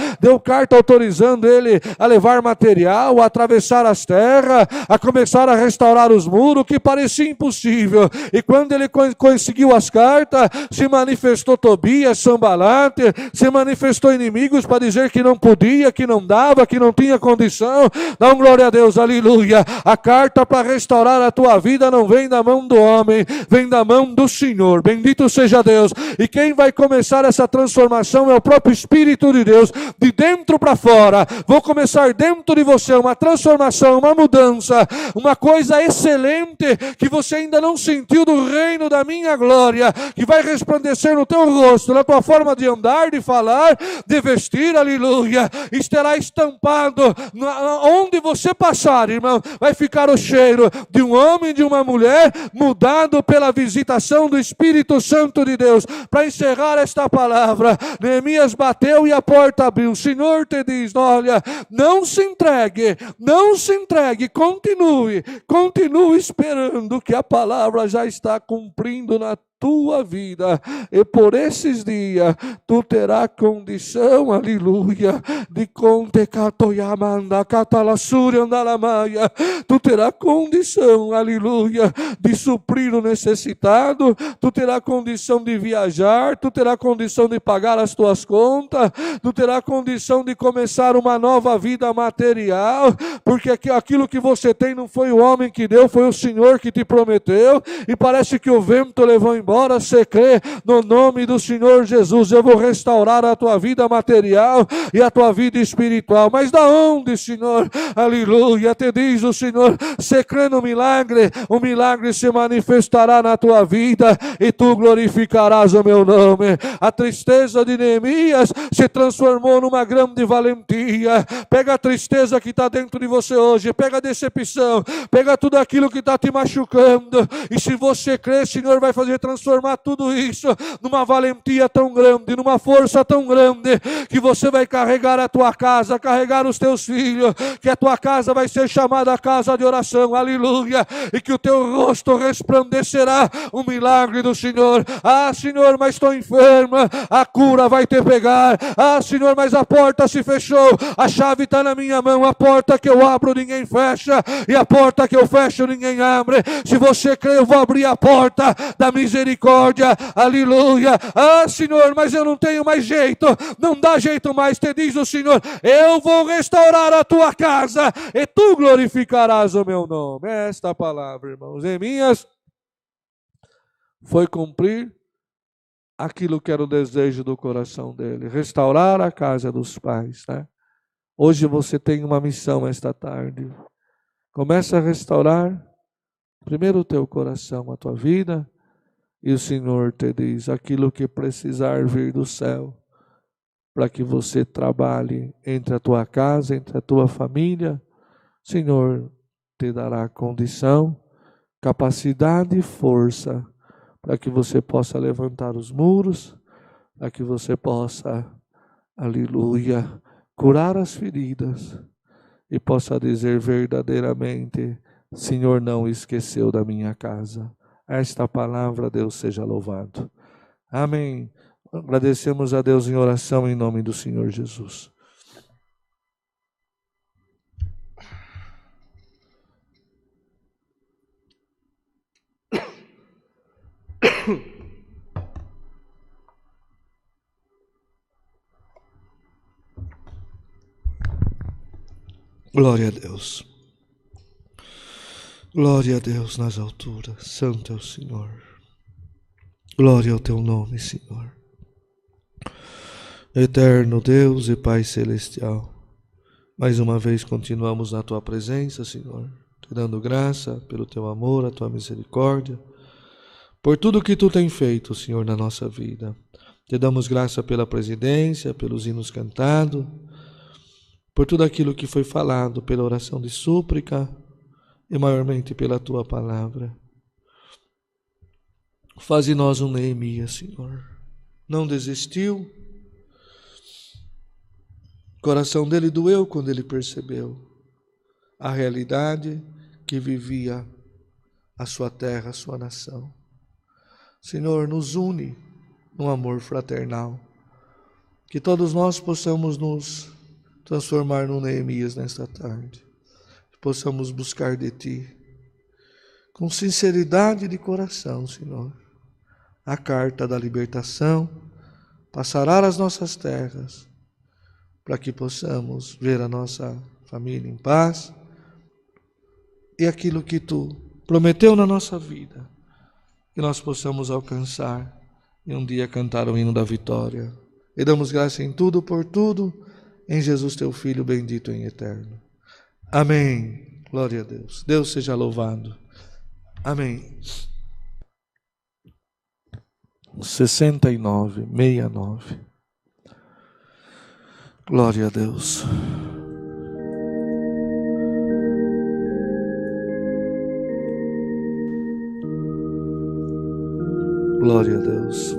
autorizando ele a levar material, a atravessar as terras, a começar a restaurar os muros, que parecia impossível. E quando ele conseguiu as cartas, se manifestou Tobias, Sambalate, se manifestou inimigos para dizer que não podia, que não dava, que não tinha condição. Dá glória a Deus, aleluia. A carta para restaurar a tua vida não vem da mão do homem, vem da mão do Senhor. Bendito seja Deus. E quem vai começar essa transformação é o próprio Espírito de Deus, de dentro para fora. Vou começar dentro de você uma transformação, uma mudança, uma coisa excelente que você ainda não sentiu do reino da minha glória, que vai resplandecer no teu rosto, na tua forma de andar, de falar, de vestir, aleluia. Estará estampado onde você passar, irmão, vai ficar o cheiro de um homem e de uma mulher mudado pela visitação do Espírito Santo de Deus. Para encerrar esta palavra, Neemias bateu e a porta abriu. O Senhor te diz: olha, não se entregue, continue esperando que a palavra já está cumprindo na tua vida. E por esses dias, tu terás condição, aleluia, de tu terás condição, aleluia, de suprir o necessitado, tu terás condição de viajar, tu terás condição de pagar as tuas contas, tu terás condição de começar uma nova vida material, porque aquilo que você tem não foi o homem que deu, foi o Senhor que te prometeu, e parece que o vento levou embora. Você crê no nome do Senhor Jesus? Eu vou restaurar a tua vida material e a tua vida espiritual. Mas da onde, Senhor? Aleluia, te diz o Senhor, você crê no milagre? O milagre se manifestará na tua vida e tu glorificarás o meu nome. A tristeza de Neemias se transformou numa grande valentia. Pega a tristeza que está dentro de você hoje, pega a decepção, pega tudo aquilo que está te machucando, e se você crê, o Senhor vai fazer transformar tudo isso numa valentia tão grande, numa força tão grande, que você vai carregar a tua casa, carregar os teus filhos, que a tua casa vai ser chamada casa de oração, aleluia, e que o teu rosto resplandecerá o milagre do Senhor. Ah, Senhor, mas estou enferma, a cura vai te pegar. Ah, Senhor, mas a porta se fechou, a chave está na minha mão, a porta que eu abro ninguém fecha, e a porta que eu fecho ninguém abre. Se você crê, eu vou abrir a porta da misericórdia, aleluia. Ah, Senhor, mas eu não tenho mais jeito, não dá jeito mais, te diz o Senhor, eu vou restaurar a tua casa e tu glorificarás o meu nome. Esta palavra, irmãos, Neemias foi cumprir aquilo que era o desejo do coração dele, restaurar a casa dos pais, né? Hoje você tem uma missão esta tarde. Começa a restaurar primeiro o teu coração, a tua vida, e o Senhor te diz aquilo que precisar vir do céu, para que você trabalhe entre a tua casa, entre a tua família. O Senhor te dará condição, capacidade e força para que você possa levantar os muros, para que você possa, aleluia, curar as feridas e possa dizer verdadeiramente: Senhor não esqueceu da minha casa. Esta palavra, Deus seja louvado. Amém. Agradecemos a Deus em oração em nome do Senhor Jesus. Glória a Deus. Glória a Deus nas alturas. Santo é o Senhor. Glória ao teu nome, Senhor. Eterno Deus e Pai Celestial, mais uma vez continuamos na tua presença, Senhor, te dando graça pelo teu amor, a tua misericórdia, por tudo que tu tem feito, Senhor, na nossa vida. Te damos graça pela presidência, pelos hinos cantados, por tudo aquilo que foi falado, pela oração de súplica e maiormente pela tua palavra. Faz em nós um Neemias, Senhor. Não desistiu. O coração dele doeu quando ele percebeu a realidade que vivia a sua terra, a sua nação. Senhor, nos une num amor fraternal. Que todos nós possamos nos transformar num Neemias nesta tarde. Que possamos buscar de Ti, com sinceridade de coração, Senhor, a carta da libertação, passará às nossas terras, para que possamos ver a nossa família em paz e aquilo que Tu prometeu na nossa vida, que nós possamos alcançar e um dia cantar o hino da vitória. E damos graça em tudo, por tudo, em Jesus Teu Filho, bendito em eterno. Amém. Glória a Deus. Deus seja louvado. Amém. 69. Glória a Deus. Glória a Deus.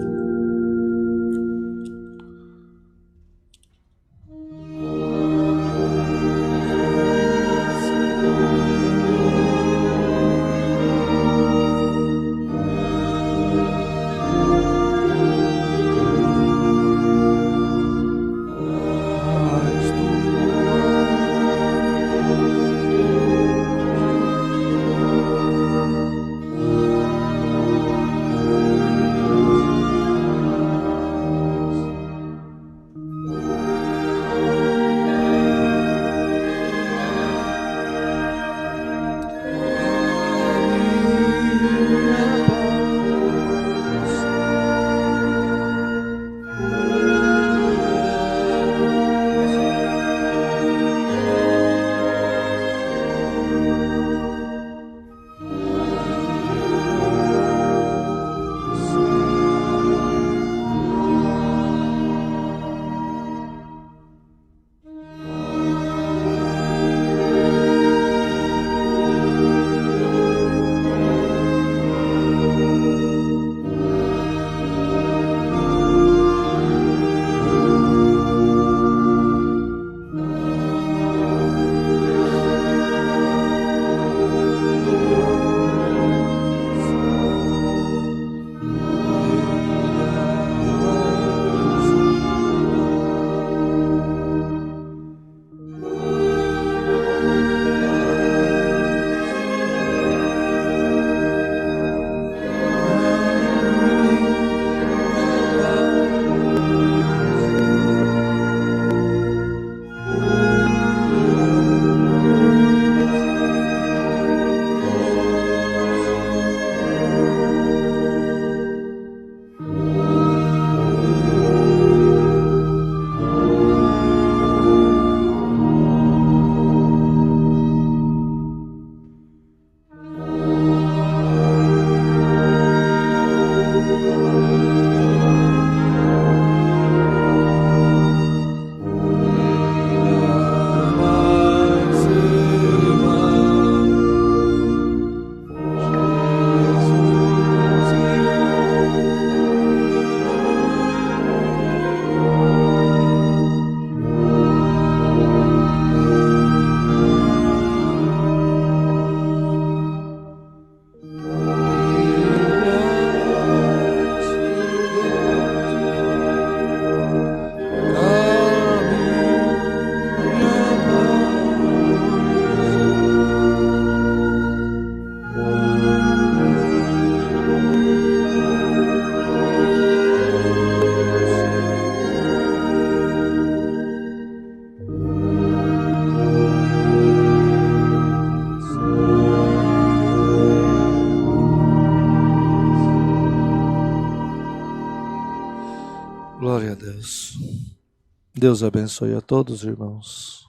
Deus abençoe a todos, irmãos.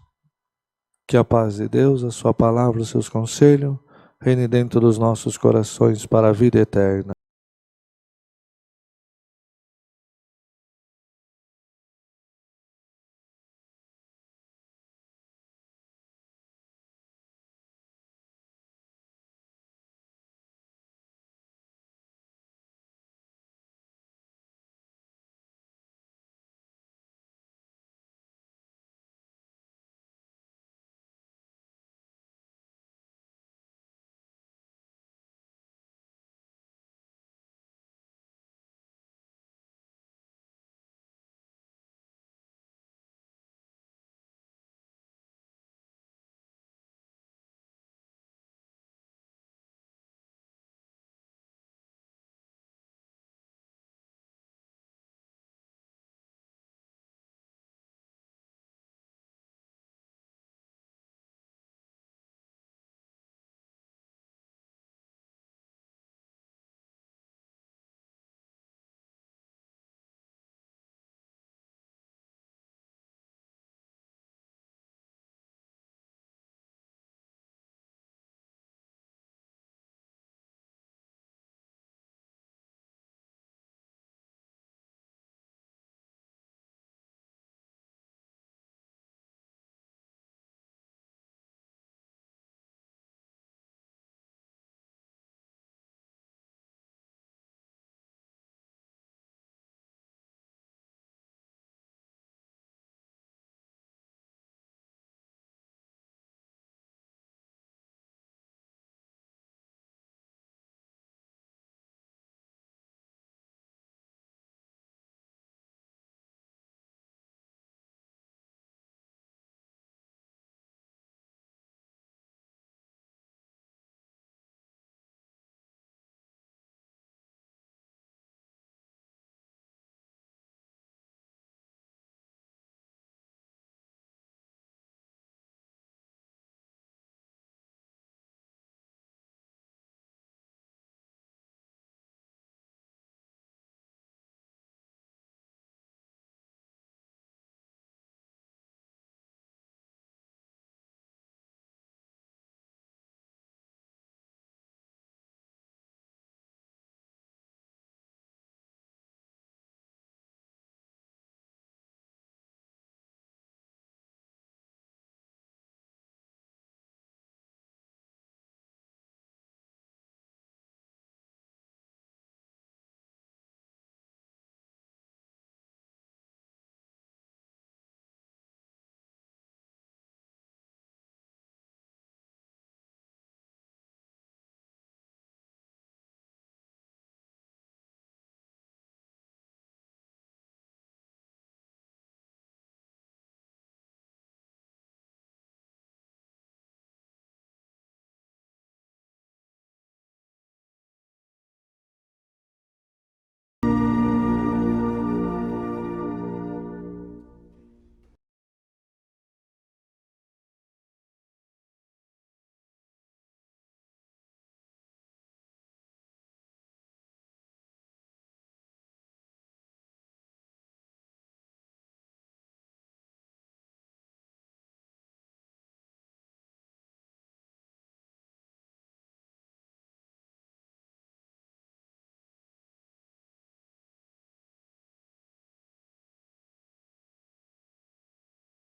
Que a paz de Deus, a sua palavra, os seus conselhos, reine dentro dos nossos corações para a vida eterna.